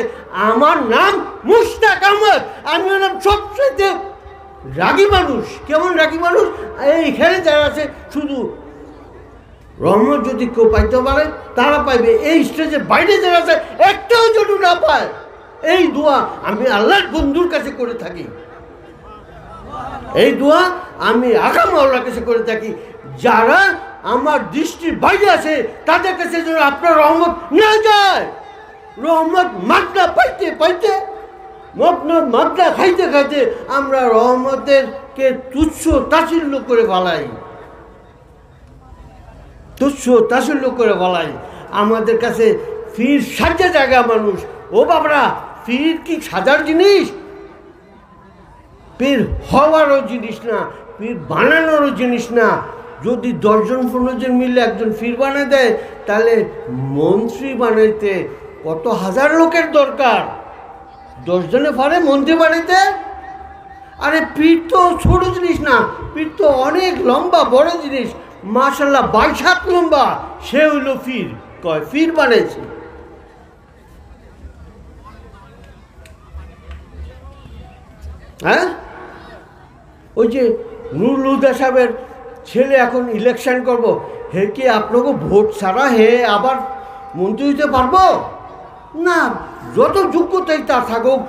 আমার নাম মুশতাক আহমদ, আমি হলাম সবচেয়ে রাগী মানুষ। কেমন রাগী মানুষ? এইখানে যারা আছে, শুধু রহমত যদি কেউ পাইতে পারে তারা পাইবে, এই স্টেজের বাইরে যারা আছে একটাও যেন না পায়। এই দোয়া আমি আল্লাহর বন্ধুর কাছে করে থাকি, এই দোয়া আমি আকাম আল্লাহর কাছে করে থাকি। যারা আমার দৃষ্টির বাইরে আছে তাদের কাছে যেন আপনার রহমত না যায়। রহমত মাত্রা পাইতে পাইতে, মাত্রা খাইতে খাইতে আমরা রহমতেরকে তুচ্ছ তাচ্ছিল্য করে ফেলাই, আমাদের কাছে ফির সাজা জায়গা মানুষ। ও বাবরা, ফির কি সাজার জিনিস? পীর হওয়ারও জিনিস না, পীর বানানোরও জিনিস না। যদি 10 জন 15 জন মিলে একজন পীর বানিয়ে দেয়, তাহলে মন্ত্রী বানাইতে কত হাজার লোকের দরকার? 10 জনে পারে মন্ত্রী বানাইতে? আরে পীর তো ছোট জিনিস না, পীর তো অনেক লম্বা বড় জিনিস। মাশাআল্লাহ 22 হাত লম্বা, সে হইল পীর, কয় পীর বানাইছে। হ্যাঁ, ওই যে নুরুল হুদা সাহেবের ছেলে এখন ইলেকশন করব, হে কি আপনাকে ভোট ছাড়া হে আবার মন্ত্রী হইতে পারবো না? যত যোগ্যতাই তার থাকুক,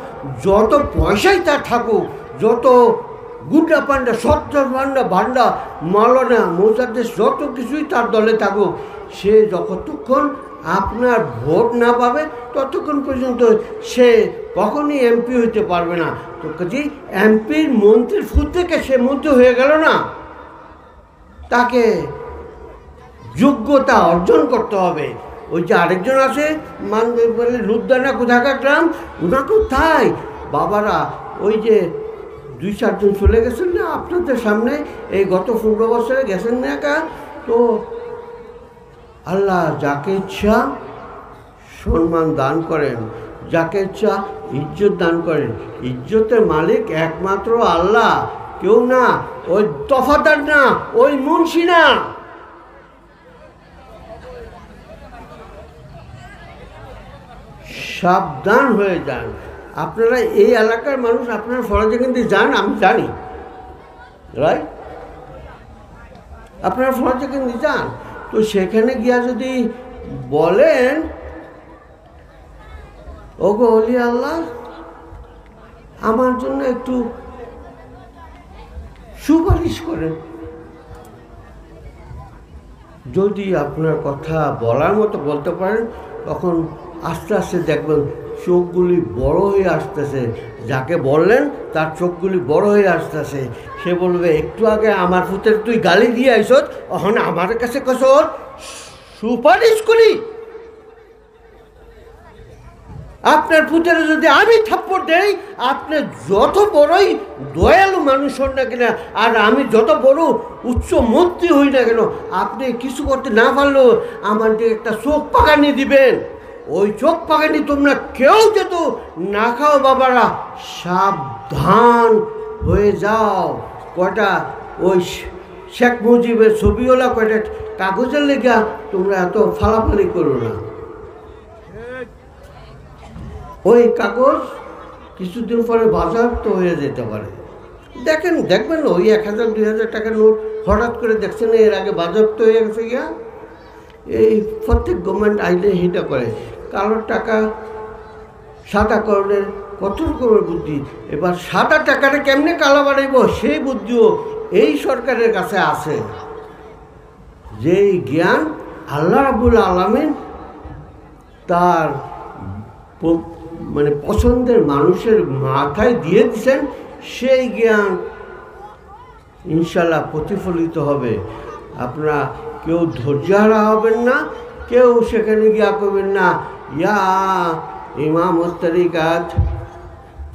যত পয়সাই তার থাকুক, যত গুন্ডা পান্ডা সত্তর ভান্ডা ভান্ডা মাওলানা মোজাদ্দেস যত কিছুই তার দলে থাকুক, সে যতক্ষণ আপনার ভোট না পাবে ততক্ষণ পর্যন্ত সে কখনই এমপি হইতে পারবে না। তো কাজে এমপির মন্ত্রীর ফুট থেকে সে মন্ত্রী হয়ে গেল না, তাকে যোগ্যতা অর্জন করতে হবে। ওই যে আরেকজন আছে বলে লুদ্দানা কোথাকার গ্রাম, ওনাকেও তাই বাবারা ওই যে 2-4 জন চলে গেছেন না আপনাদের সামনে, এই গত 15 বছরে গেছেন না একা। তো আল্লাহ যাকে ইচ্ছা সম্মান দান করেন, যাকে ইচ্ছা ইজ্জত দান করেন। ইজ্জতের মালিক একমাত্র আল্লাহ, কেউ না, ওই তফাদার না, ওই মুন্সি না। সাবধান হয়ে যান আপনারা। এই এলাকার মানুষ, আপনারা ফরাজে কিন্তু যান, আমি জানি, রাইট? আপনারা ফরাজে কিন্তু যান, তো সেখানে গিয়া যদি বলেন ওগো ওলি আল্লাহ আমার জন্য একটু সুপারিশ করেন, যদি আপনার কথা বলার মতো বলতে পারেন, তখন আস্তে আস্তে দেখবেন চোখগুলি বড় হয়ে আসতেছে। যাকে বললেন তার চোখগুলি বড় হয়ে আসতেছে। সে বলবে একটু আগে আমার পুতের তুই গালি দিয়ে আইস, এখন আমার কাছে কসর সুপারিশ করি। আপনার পুতের যদি আমি থাপ্পড় দেই, আপনি যত বড়ই দয়ালু মানুষ হন না কেন, আর আমি যত বড় উচ্চ মন্ত্রী হই না কেন, আপনি কিছু করতে না পারলেও আমার যে একটা চোখ পাকানি দিবেন। ওই চোখ পাকানি তোমরা কেউ যেত না খাও বাবারা, সাবধান হয়ে যাও। কয়টা ওই শেখ মুজিবের ছবিওয়ালা কয়টা কাগজের লেগা তোমরা এত ফালাফালি করো না। ওই কাগজ কিছুদিন পরে বাজেয়াপ্ত হয়ে যেতে পারে। দেখবেন ওই 1000-2000 টাকার নোট হঠাৎ করে দেখছেন এর আগে বাজেয়াপ্ত হয়ে গেছে গিয়া। এই প্রত্যেক গভর্নমেন্ট আইলে হিটা করে, কালোর টাকা সাদা করণের কত রকমের বুদ্ধি। এবার সাদা টাকাটা কেমনে কালো বানাইব সেই বুদ্ধিও এই সরকারের কাছে আছে। যেই জ্ঞান আল্লাহ রাব্বুল আলামিন তার মানে পছন্দের মানুষের মাথায় দিয়ে দিচ্ছেন, সেই জ্ঞান ইনশাল্লাহ প্রতিফলিত হবে। আপনারা কেউ ধৈর্যহারা হবেন না, কেউ সেখানে গিয়া করবেন না ইয়া ইমাম তরিকাত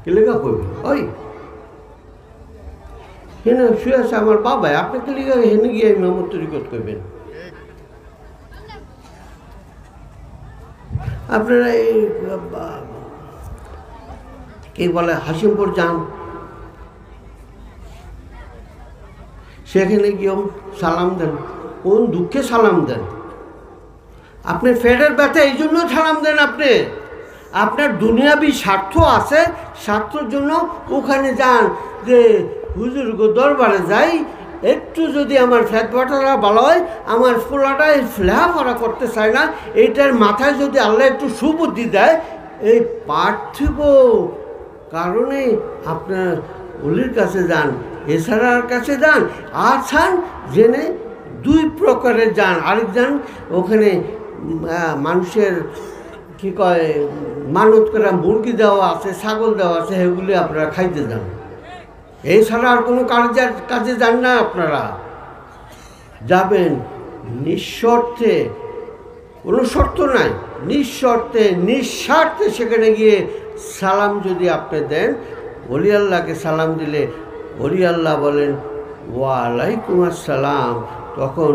কি লেখা করবেন, ওই হেনে শুয়ে আছে আমার বাবা, আপনাকে লিখা হেনে গিয়ে ইমাম তরিকত করবেন। আপনারা এই বলে হাসিমপুর যান, সেখানে গিয়েও সালাম দেন। কোন দুঃখে সালাম দেন? আপনার ফেরের ব্যথা এই জন্য সালাম দেন। আপনার দুনিয়াবি স্বার্থ আছে, স্বার্থর জন্য ওখানে যান যে হুজুর গো দরবারে যাই, একটু যদি আমার ফ্যাট বাটারা ভালো হয়, আমার ফোলাটাই লেহাপড়া করতে চায় না, এইটার মাথায় যদি আল্লাহ একটু সুবুদ্ধি দেয়, এই পার্থিব কারণে আপনার ওলির কাছে যান, এছাড়ার কাছে যান। আর ছান জেনে 2 প্রকারের যান। আরেক যান ওখানে মানুষের কি কয় মানত করা মুরগি দেওয়া আছে, ছাগল দেওয়া আছে, সেগুলি আপনারা খাইতে যান। এছাড়া আর কোনো কাজে যান না। আপনারা যাবেন নিঃশর্তে, কোনো শর্ত নাই, নিঃশর্তে নিঃস্বার্থে সেখানে গিয়ে সালাম যদি আপনি দেন, ওলি আল্লাহকে সালাম দিলে ওলি আল্লাহ বলেন ওয়ালাইকুম আসসালাম, তখন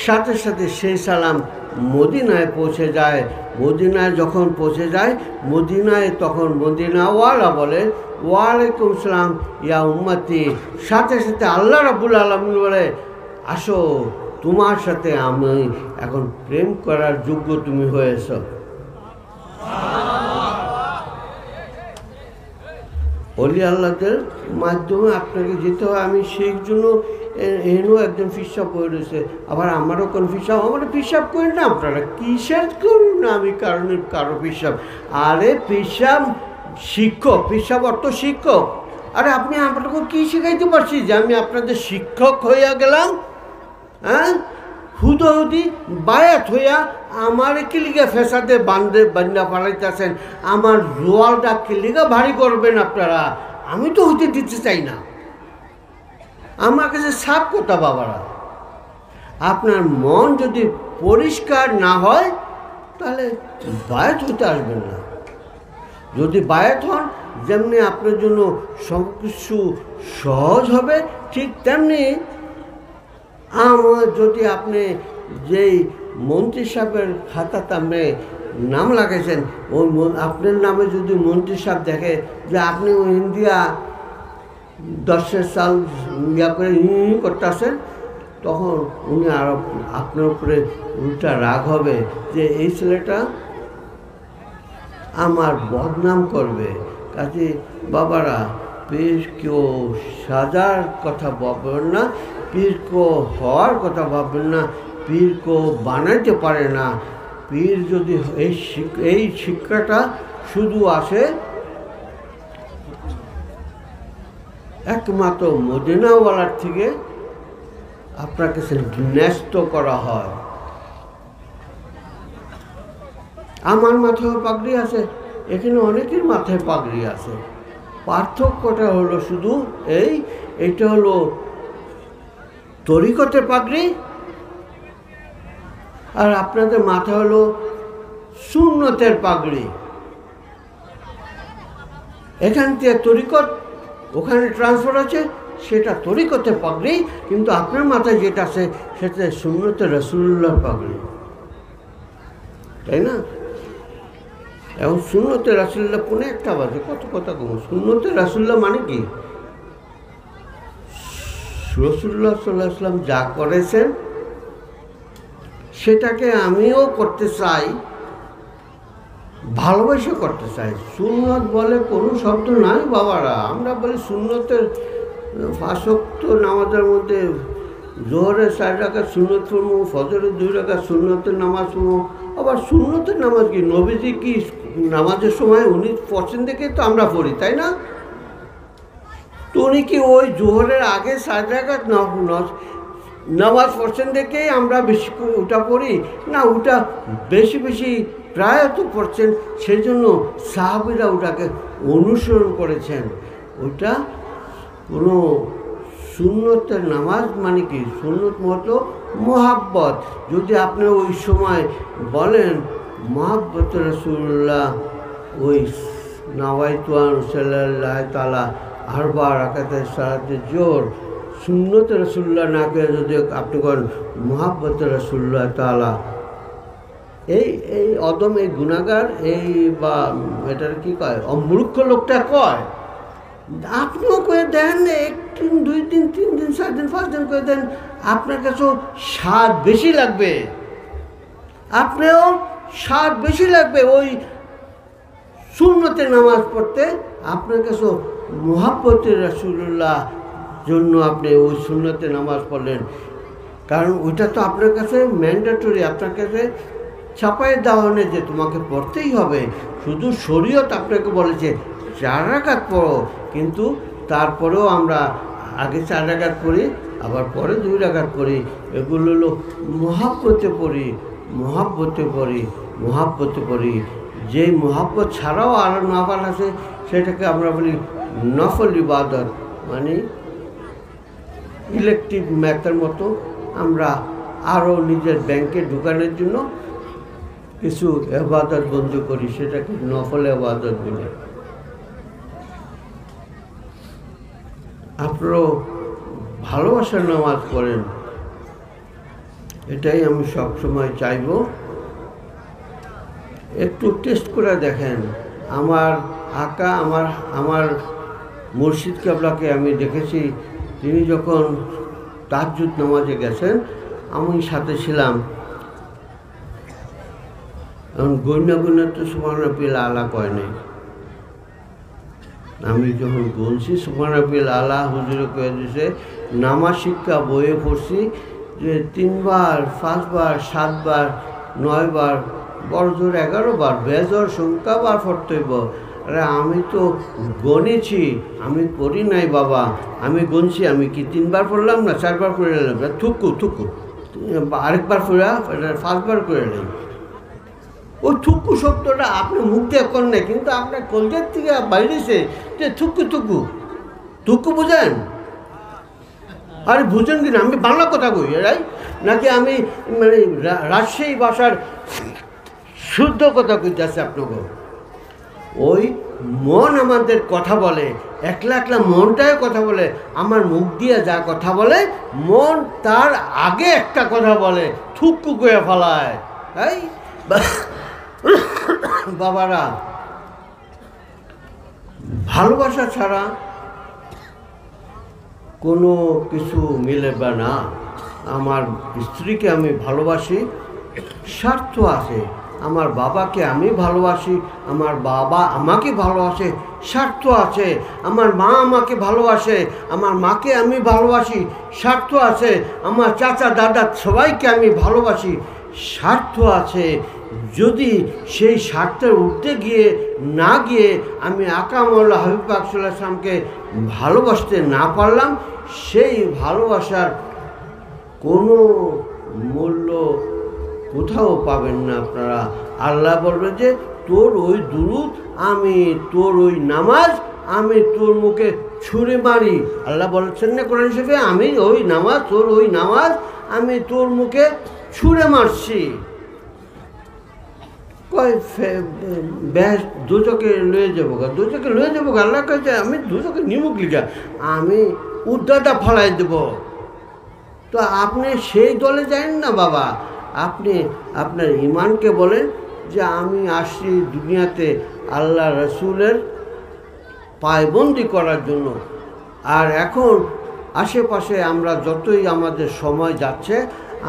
সাথে সাথে সেই সালাম মদিনায় পৌঁছে যায়। মদিনায় যখন পৌঁছে যায়, মদিনায় তখন মদিনাওয়ালা বলে ওয়ালাইকুম সালাম ইয়া উম্মতি, সাথে সাথে আল্লাহ রাব্বুল আলামিন বলে আসো, তোমার সাথে আমি এখন প্রেম করার যোগ্য তুমি হয়েছ। ওলি আল্লাহদের মাধ্যমে আপনাকে যেতে হয়। আমি সেই জন্য এনও একজন পিসাব হয়ে রয়েছে, আবার আমারও কোন পিসাব, আমার পিসাব করেন না আপনারা, কিসের করুন না আমি কারো পিসাব। আরে পিসাব শিক্ষক, পিসাব অর্থ শিক্ষক। আরে আপনি আপনাকে কী শিখাইতে পারছি যে আমি আপনাদের শিক্ষক হইয়া গেলাম? হ্যাঁ, হুদি বায়াত হইয়া আমার কিলিগা ফেসাদে বান্ধা পালাইতেছেন, আমার জোয়ালটা কিলিগা ভারী করবেন আপনারা, আমি তো হইতে দিতে চাই না। আমার কাছে সাপ কথা বাবারা, আপনার মন যদি পরিষ্কার না হয় তাহলে বায়াত হইতে আসবেন না। যদি বায়াত হন, যেমনি আপনার জন্য সব কিছু সহজ হবে, ঠিক তেমনি আমার যদি আপনি যেই মন্ত্রী সাহেবের খাতাতে আপনি নাম লাগাইছেন, ওই আপনার নামে যদি মন্ত্রী সাহেব দেখে যে আপনি ওই ইন্ডিয়া 10 সাল ইয়া করে করতে আসেন, তখন উনি আরো আপনার উপরে উল্টা রাগ হবে যে এই ছেলেটা আমার বদনাম করবে। কাজে বাবারা, পীর কেউ সাজার কথা ভাববেন না, পীর কেউ হওয়ার কথা ভাববেন না, পীর কেউ বানাইতে পারে না। পীর যদি এই শিক্ষাটা শুধু আসে একমাত্র মদিনাওয়ালার থেকে আপনার কাছে ন্যস্ত করা হয়। আমার মাথায় পাগড়ি আছে, এখানে অনেকের মাথায় পাগড়ি আছে, পার্থক্যটা হলো শুধু এইটা হলো তরিকতের পাগড়ি, আর আপনাদের মাথা হলো সুন্নতের পাগড়ি। এখান থেকে তরিকত, ওখানে ট্রান্সফার আছে, সেটা তরিকতের পাগড়ি, কিন্তু আপনার মাথায় যেটা আছে সেটা সুন্নতে রাসূলুল্লাহর পাগড়ি, তাই না? এবং সুন্নতে রাসূলুল্লাহ কোনে একটা বাজে কত কথা কম। সুন্নতে রাসূলুল্লাহ মানে কি? রাসূলুল্লাহ সাল্লাল্লাহু আলাইহি ওয়াসাল্লাম যা করেছেন সেটাকে আমিও করতে চাই, ভালোবেসে করতে চাই। সুন্নত বলে কোনো শব্দ নাই বাবারা। আমরা বলি সুন্নতের 5 ওয়াক্ত নামাজের মধ্যে জোহরের 4 রাকাত সুন্নত পড়বো, ফজরের 2 রাকাত সুন্নতের নামাজ পড়বো। আবার সুন্নতের নামাজ কি? নবীজি কি নামাজের সময় উনি পছন্দ দেখে তো আমরা পড়ি, তাই না? তো উনি কি ওই জোহরের আগে 4 রাকাত নামাজ পড়ছেন দেখেই আমরা বেশি ওটা পড়ি না? ওটা বেশি বেশি প্রায়ত পড়ছেন, সেই জন্য সাহাবীরা ওটাকে অনুসরণ করেছেন। ওটা কোনো সুন্নতের নামাজ মানে কি? সুন্নত মতো মোহাব্বত। যদি আপনি ওই সময় বলেন মোহাব্বত রাসূলুল্লাহ, ওই নাওয়াইতু সাল্লাল্লাহু তাআলা আরবা রাকাতের সালাতে জোর, সুন্নতে রাসূলুল্লাহ না করে যদি আপনি করেন মোহাব্বত রাসূলুল্লাহ তাআলা, এই অদম, এই গুনাহগার, এই বা এটার কি কয়, অমূর্খ লোকটা কয়। আপনিও করে দেন, 1 দিন 2 দিন 3 দিন 4 দিন 5 দিন করে দেন, আপনার কাছেও স্বাদ বেশি লাগবে, আপনিও স্বাদ বেশি লাগবে ওই সুন্নতের নামাজ পড়তে। আপনার কাছেও মুহাব্বতের রাসূলুল্লাহ জন্য আপনি ওই সুন্নতে নামাজ পড়লেন, কারণ ওইটা তো আপনার কাছে ম্যান্ডেটরি, আপনার কাছে ছাপাই দেওয়া নেই যে তোমাকে পড়তেই হবে। শুধু শরীয়ত আপনাকে বলেছে 4 রাকাত পড়ো, কিন্তু তারপরেও আমরা আগে 4 রাকাত পড়ি, আবার পরে 2 রাকাত পড়ি। এগুলো হলো মহাব্বতে পড়ি, মহাব্বতে পড়ি, মহাব্বতে পড়ি। যেই মহাব্বত ছাড়াও আরও নফল আছে, সেটাকে আমরা বলি নফল ইবাদত, মানে ইলেকট্রিক ম্যাথের মতো আমরা আরও নিজের ব্যাংকে ঢুকানোর জন্য কিছু ইবাদত বন্ধ করি, সেটাকে নফল ইবাদত বলি। আপনারাও ভালোবাসার নামাজ পড়েন, এটাই আমি সবসময় চাইব। একটু টেস্ট করে দেখেন। আমার আকা, আমার মুর্শিদ কেবলাকে আমি দেখেছি, তিনি যখন তাহাজ্জুদ নামাজে গেছেন, আমি সাথে ছিলাম। এখন গণ্য তো সুবহানাল্লাহ আলা কয় নাই, আমি যখন বলছি সুবহান রাব্বিল আলা, হুজুরে কয়ে দিছে নামাজ শিক্ষা বইয়ে পড়ছি যে 3 বার 5 বার 7 বার 9 বার বড় জোর 11 বার বেজোর সংখ্যা বার পড়তে হইব। আরে আমি তো গণেছি, আমি করি নাই বাবা, আমি গুনছি। আমি কি 3 বার পড়লাম না 4 বার পড়ে নিলাম? থুকু আরেকবার পড়া 5 বার করে নেই। ওই থুকু শব্দটা আপনি মুখ দিয়ে করেন না, কিন্তু আপনার কলজের থেকে বাইরেছে যে থুকু বুঝেন? আরে বুঝেন কিনা? আমি বাংলা কথা কই এরাই, নাকি আমি মানে রাজশাহী ভাষার শুদ্ধ কথা কইতেছে আপনাকে? ওই মন আমাদের কথা বলে, একলা একলা মনটাই কথা বলে। আমার মুখ দিয়ে যা কথা বলে মন তার আগে একটা কথা বলে, থুকু করে ফেলায়। তাই বাবারা, ভালোবাসা ছাড়া কোনো কিছু মিলবে না। আমার স্ত্রীকে আমি ভালোবাসি, স্বার্থ আছে। আমার বাবাকে আমি ভালোবাসি, আমার বাবা আমাকে ভালোবাসে, স্বার্থ আছে। আমার মা আমাকে ভালোবাসে, আমার মাকে আমি ভালোবাসি, স্বার্থ আছে। আমার চাচা দাদা সবাইকে আমি ভালোবাসি, স্বার্থ আছে। যদি সেই স্বার্থের উঠতে গিয়ে না গিয়ে আমি আকামউল্লাহ হাবিব পাক সাল্লাল্লাহু আলাইহি ওয়াসাল্লামকে ভালোবাসতে না পারলাম, সেই ভালোবাসার কোনো মূল্য কোথাও পাবেন না আপনারা। আল্লাহ বলবে যে তোর ওই দুরূদ, আমি তোর ওই নামাজ, আমি তোর মুখে ছুঁড়ে মারি। আল্লাহ বলেছেন না কোরআন শরীফে, আমি ওই নামাজ, তোর ওই নামাজ আমি তোর মুখে ছুঁড়ে মারছি। কয় ব্যাস দুচকে লয়ে যাবো গা, দুচকে লয়ে যাবো গা। আল্লাহ কয়েছে আমি দুচকে নিমুখ লিখা, আমি উদ্দাটা ফলাই দেব। তো আপনি সেই দলে যান না বাবা। আপনি আপনার ইমানকে বলেন যে আমি আসছি দুনিয়াতে আল্লাহ রসুলের পায়বন্দি করার জন্য। আর এখন আশেপাশে আমরা যতই আমাদের সময় যাচ্ছে,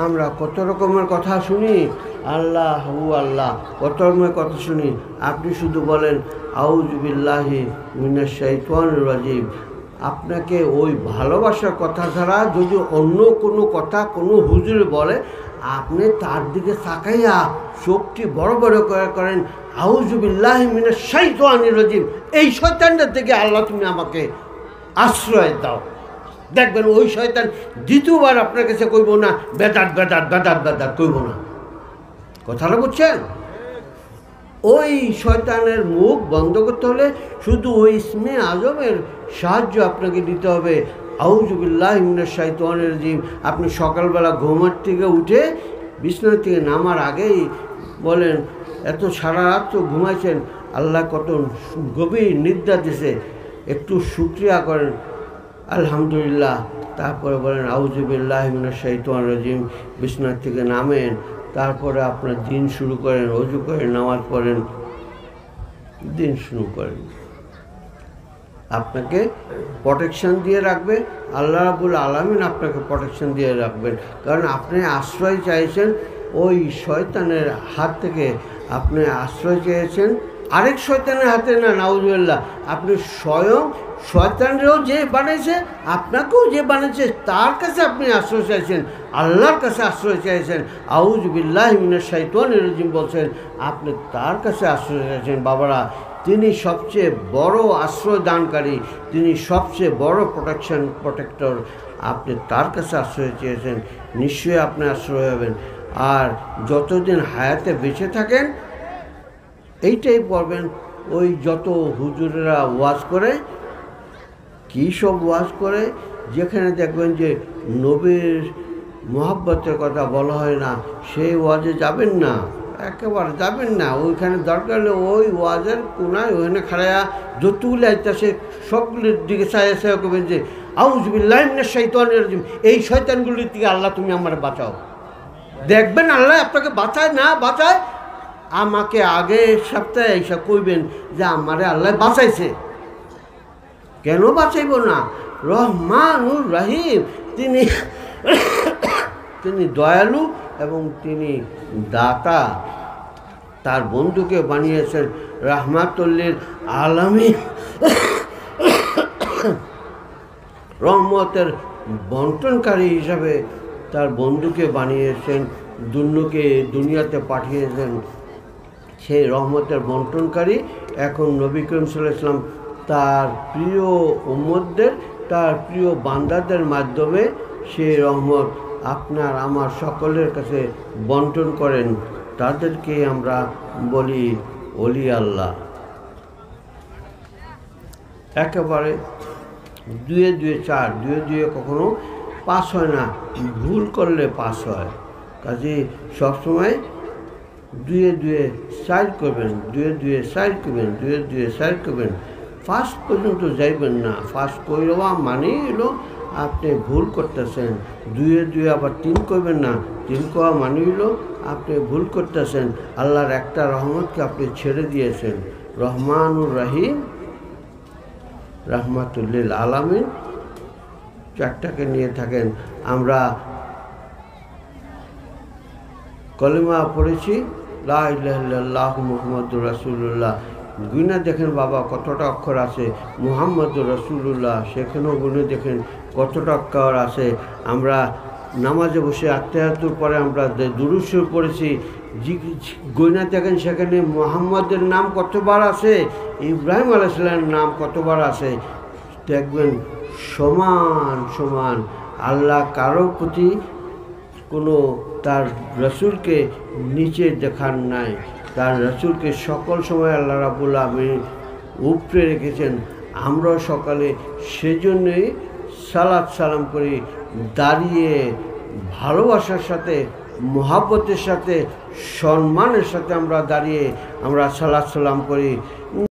আমরা কত রকমের কথা শুনি, আল্লাহ হু আল্লাহ, কত রকমের কথা শুনি। আপনি শুধু বলেন আউযু বিল্লাহি মিনাশ শাইতানির রাজিম। আপনাকে ওই ভালোবাসার কথা ছাড়া যদি অন্য কোনো কথা কোনো হুজুরে বলে, আপনি তার দিকে তাকাইয়া চোখটি বড় বড় করে করেন আউযু বিল্লাহি মিনাশ শাইতানির রাজিম, এই শয়তানটার থেকে আল্লাহ তুমি আমাকে আশ্রয় দাও। দেখবেন ওই শয়তান দ্বিতীয়বার আপনার কাছে কইব না বেদাত বেদাত বেদাত বেদাত কইব না। কথাটা বুঝছেন? ওই শয়তানের মুখ বন্ধ করতে হলে শুধু ওই ইসমে আজমের সাহায্য আপনাকে দিতে হবে। আউযু বিল্লাহি মিনাশ শাইতানির রাজিম। আপনি সকালবেলা ঘুমার থেকে উঠে বিছানা থেকে নামার আগেই বলেন, এত সারা রাত তো ঘুমাইছেন, আল্লাহ কত গভীর নিদ্রা দিছে, একটু শুকরিয়া করেন আলহামদুলিল্লাহ। তারপরে বলেন আউযু বিল্লাহি মিনাশ শাইতানির রাজিম, বিছানা থেকে নামেন। তারপরে আপনার দিন শুরু করেন, ওযু করেন, নামাজ পড়েন, দিন শুরু করেন। আপনাকে প্রোটেকশন দিয়ে রাখবে আল্লাহ রাব্বুল আলামিন, আপনাকে প্রোটেকশন দিয়ে রাখবেন। কারণ আপনি আশ্রয় চাইছেন ওই শয়তানের হাত থেকে, আপনি আশ্রয় চেয়েছেন আরেক শয়তানের হাতে না, নাউজুবিল্লাহ। আপনি স্বয়ং শয়তানরেও যে বানিয়েছে, আপনাকেও যে বানিয়েছে, তার কাছে আপনি আশ্রয় চাইছেন, আল্লাহর কাছে আশ্রয় চাইছেন। আউযু বিল্লাহি মিনাশ শাইতানির রাজিম বলছেন, আপনি তার কাছে আশ্রয় চাইছেন। বাবারা, তিনি সবচেয়ে বড় আশ্রয় দানকারী, তিনি সবচেয়ে বড় প্রোটেক্টর। আপনি তার কাছে আশ্রয় চেয়েছেন, নিশ্চয়ই আপনি আশ্রয় হবেন। আর যতদিন হায়াতে বেঁচে থাকেন এইটাই পড়বেন। ওই যত হুজুরেরা ওয়াজ করে, কী সব ওয়াজ করে, যেখানে দেখবেন যে নবীর মহব্বতের কথা বলা হয় না, সেই ওয়াজে যাবেন না, একেবারে যাবেন না। ওইখানে দরকার হলে ওই ওয়াজের কোনায় ওইখানে খাড়াইয়া যতগুলি আইতেছে সবগুলির দিকে চাইয়া চাইয়া করবেন যে আউযু বিল্লাহি মিনাশ শাইতানির রাজিম, এই শয়তানগুলির থেকে আল্লাহ তুমি আমার বাঁচাও। দেখবেন আল্লাহ আপনাকে বাঁচায় না বাঁচায়, আমাকে আগের সপ্তাহে এইসব কইবেন যে আমারে আল্লাহ বাঁচাইছে। কেন বাঁচাইব না? রহমানুর রহিম, তিনি দয়ালু এবং তিনি দাতা। তার বন্ধুকে বানিয়েছেন রাহমাতুল লিল আলামিন। রহমতের বন্টনকারী হিসাবে তার বন্ধুকে বানিয়েছেন, দুনিয়াতে পাঠিয়েছেন। সেই রহমতের বন্টনকারী এখন নবী করিম সাল্লাল্লাহু আলাইহি ওয়াসাল্লাম তার প্রিয় উম্মতদের, তার প্রিয় বান্দাদের মাধ্যমে সেই রহমত আপনার আমার সকলের কাছে বন্টন করেন। তাদেরকে আমরা বলি ওলি আল্লাহ। একেবারে দুয়ে দুয়ে চার, দুয়ে দুয়ে কখনো পাস হয় না, ভুল করলে পাস হয়। কাজে সবসময় দুয়ে দুয়ে সাইড করবেন, দুয়ে দুয়ে সাইড করবেন, দুয়ে দুয়ে সাইড করবেন, ফার্স্ট পর্যন্ত যাইবেন না। ফার্স্ট কইরবা মানেই হলো আপনি ভুল করতেছেন। দুয়ে দুয়ে আবার তিন করবেন না, তিন কোয়া মানে হলো আপনি ভুল করতেছেন। আল্লাহর একটা রহমতকে আপনি ছেড়ে দিয়েছেন। রহমানুর রহিম, রাহমাতুল আলামিন, চারটাকে নিয়ে থাকেন। আমরা কলেমা পড়েছি লা ইলাহা ইল্লাল্লাহু মুহাম্মাদুর রাসূলুল্লাহ, গুণা দেখেন বাবা কতটা অক্ষর আছে। মুহাম্মাদুর রাসূলুল্লাহ, সেখানেও গুণে দেখেন কতটা অক্ষর আছে। আমরা নামাজে বসে আত্মায়াতুর পরে আমরা দুরূদ শরীফ পড়েছি, গুণা দেখেন সেখানে মুহাম্মাদের নাম কতবার আছে, ইব্রাহিম আলাইহিস সালামের নাম কতবার আছে। দেখবেন সমান সমান। আল্লাহ কারোর প্রতি কোনো তার রসুলকে নিচে দেখান নাই, তার রসুলকে সকল সময় আল্লাহ রাব্বুল আলামিন উপরে রেখেছেন। আমরা সকালে সেজন্যই সালাত সালাম করি, দাঁড়িয়ে ভালোবাসার সাথে, মহাব্বতের সাথে, সম্মানের সাথে আমরা দাঁড়িয়ে আমরা সালাত সালাম করি।